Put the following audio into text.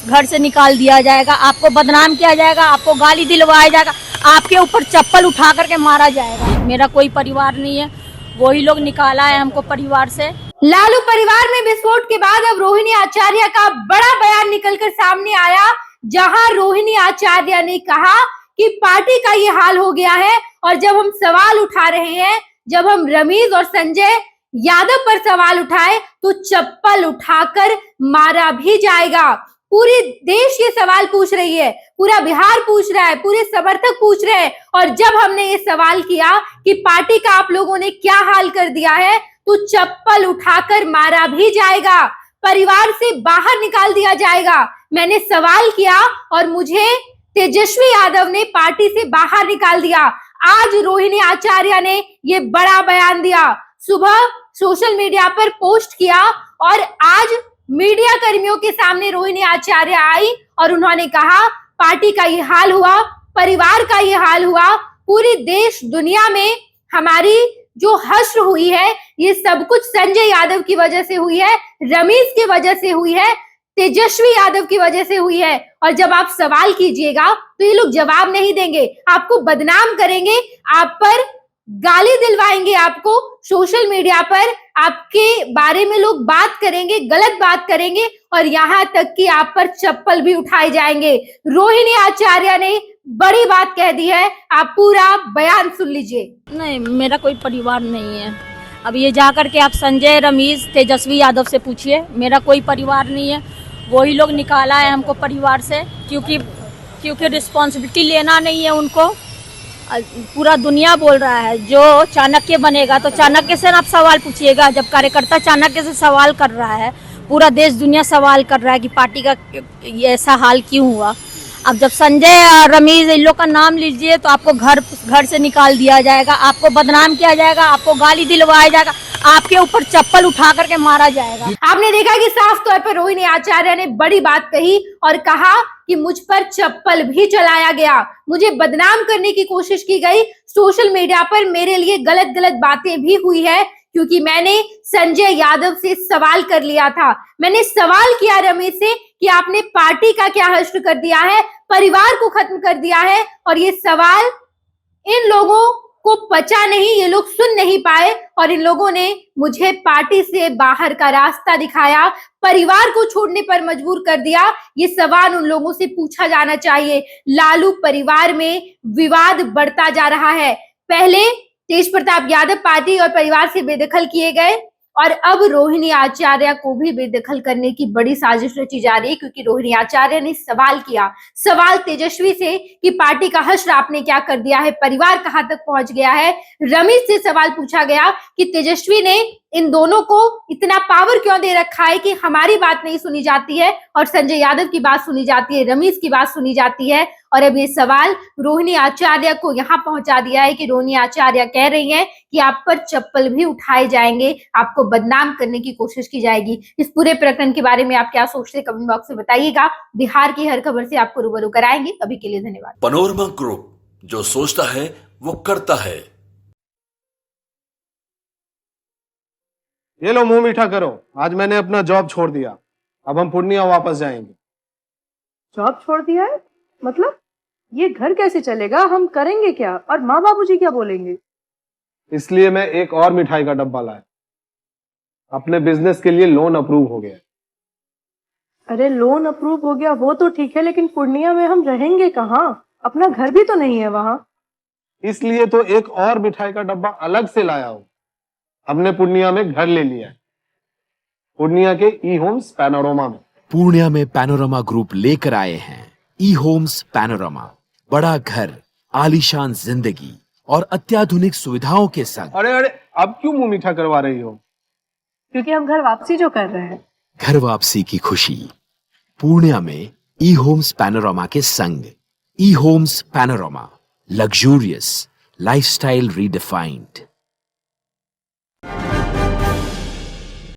घर से निकाल दिया जाएगा, आपको बदनाम किया जाएगा, आपको गाली दिलवाया जाएगा, आपके ऊपर चप्पल उठा करके मारा जाएगा। मेरा कोई परिवार नहीं है, वही लोग निकाला है हमको परिवार से। लालू परिवार में विस्फोट के बाद अब रोहिणी आचार्य का बड़ा बयान निकलकर सामने आया, जहां रोहिणी आचार्य ने कहा कि पार्टी का ये हाल हो गया है और जब हम सवाल उठा रहे हैं, जब हम रमीज और संजय यादव पर सवाल उठाए तो चप्पल उठाकर मारा भी जाएगा। पूरे देश ये सवाल पूछ रही है, पूरा बिहार पूछ रहा है, पूरे समर्थक पूछ रहे हैं। और जब हमने ये सवाल किया कि पार्टी का आप लोगों ने क्या हाल कर दिया है, तो चप्पल उठाकर मारा भी जाएगा, परिवार से बाहर निकाल दिया जाएगा। मैंने सवाल किया और मुझे तेजस्वी यादव ने पार्टी से बाहर निकाल दिया। आज रोहिणी आचार्य ने ये बड़ा बयान दिया, सुबह सोशल मीडिया पर पोस्ट किया और आज मीडिया कर्मियों के सामने रोहिणी आचार्य आई और उन्होंने कहा पार्टी का ये हाल हुआ, परिवार का ये हाल हुआ, पूरी देश दुनिया में हमारी जो हश्र हुई है ये सब कुछ संजय यादव की वजह से हुई है, रमीज की वजह से हुई है, तेजस्वी यादव की वजह से हुई है। और जब आप सवाल कीजिएगा तो ये लोग जवाब नहीं देंगे, आपको बदनाम करेंगे, आप पर गाली दिलवाएंगे, आपको सोशल मीडिया पर आपके बारे में लोग बात करेंगे, गलत बात करेंगे और यहाँ तक कि आप पर चप्पल भी उठाए जाएंगे। रोहिणी आचार्य ने बड़ी बात कह दी है, आप पूरा बयान सुन लीजिए। नहीं, मेरा कोई परिवार नहीं है। अब ये जाकर के आप संजय, रमीज, तेजस्वी यादव से पूछिए, मेरा कोई परिवार नहीं है, वही लोग निकाला है हमको परिवार से, क्योंकि रिस्पॉन्सिबिलिटी लेना नहीं है उनको। पूरा दुनिया बोल रहा है जो चाणक्य बनेगा तो चाणक्य से आप सवाल पूछिएगा। जब कार्यकर्ता चाणक्य से सवाल कर रहा है, पूरा देश दुनिया सवाल कर रहा है कि पार्टी का ऐसा हाल क्यों हुआ। अब जब संजय और रमीज इन लोग का नाम लीजिए तो आपको घर से निकाल दिया जाएगा, आपको बदनाम किया जाएगा, आपको गाली दिलवाया जाएगा, आपके ऊपर चप्पल उठा करके मारा जाएगा। आपने देखा कि साफ तौर पर रोहिणी आचार्य ने बड़ी बात कही और कहा कि मुझ पर चप्पल भी चलाया गया, मुझे बदनाम करने की कोशिश की गई, सोशल मीडिया पर मेरे लिए गलत गलत बातें भी हुई है, क्योंकि मैंने संजय यादव से सवाल कर लिया था। मैंने सवाल किया रमेश से कि आपने पार्टी का क्या हश्र कर दिया है, परिवार को खत्म कर दिया है। और ये सवाल इन लोगों को पचा नहीं, ये लोग सुन नहीं पाए और इन लोगों ने मुझे पार्टी से बाहर का रास्ता दिखाया, परिवार को छोड़ने पर मजबूर कर दिया। ये सवाल उन लोगों से पूछा जाना चाहिए। लालू परिवार में विवाद बढ़ता जा रहा है। पहले तेज प्रताप यादव पार्टी और परिवार से बेदखल किए गए और अब रोहिणी आचार्य को भी बेदखल करने की बड़ी साजिश रची जा रही है, क्योंकि रोहिणी आचार्य ने सवाल तेजस्वी से कि पार्टी का हश्र आपने क्या कर दिया है, परिवार कहां तक पहुंच गया है। रमेश से सवाल पूछा गया कि तेजस्वी ने इन दोनों को इतना पावर क्यों दे रखा है कि हमारी बात नहीं सुनी जाती है और संजय यादव की बात सुनी जाती है, रमेश की बात सुनी जाती है। और अब ये सवाल रोहिणी आचार्य को यहाँ पहुंचा दिया है कि रोहिणी आचार्य कह रही हैं कि आप पर चप्पल भी उठाए जाएंगे, आपको बदनाम करने की कोशिश की जाएगी। इस पूरे प्रकरण के बारे में आप क्या सोचते हैं, कमेंट बॉक्स में बताइएगा। बिहार की हर खबर से आपको रूबरू कराएंगे। अभी के लिए धन्यवाद। पैनोरमा ग्रुप, जो सोचता है वो करता है। ये लो मुंह मीठा करो, आज मैंने अपना जॉब छोड़ दिया, अब हम पूर्णिया वापस जाएंगे। जॉब छोड़ दिया है? मतलब ये घर कैसे चलेगा, हम करेंगे क्या और माँ बाबूजी क्या बोलेंगे? इसलिए मैं एक और मिठाई का डब्बा लाया, अपने बिजनेस के लिए लोन अप्रूव हो गया। अरे लोन अप्रूव हो गया वो तो ठीक है, लेकिन पूर्णिया में हम रहेंगे कहाँ? अपना घर भी तो नहीं है वहां। इसलिए तो एक और मिठाई का डब्बा अलग से लाया हूं। हमने पूर्णिया में घर ले लिया है, पूर्णिया के ई होम्स पैनोरमा में। पूर्णिया में पैनोरमा ग्रुप लेकर आए हैं ई होम्स पैनोरमा, बड़ा घर, आलीशान जिंदगी और अत्याधुनिक सुविधाओं के संग। अरे अब क्यों मुंह मीठा करवा रही हो? क्योंकि हम घर वापसी जो कर रहे हैं। घर वापसी की खुशी पूर्णिया में ई होम्स पैनोरमा के संग। ई Homes Panorama, luxurious lifestyle redefined.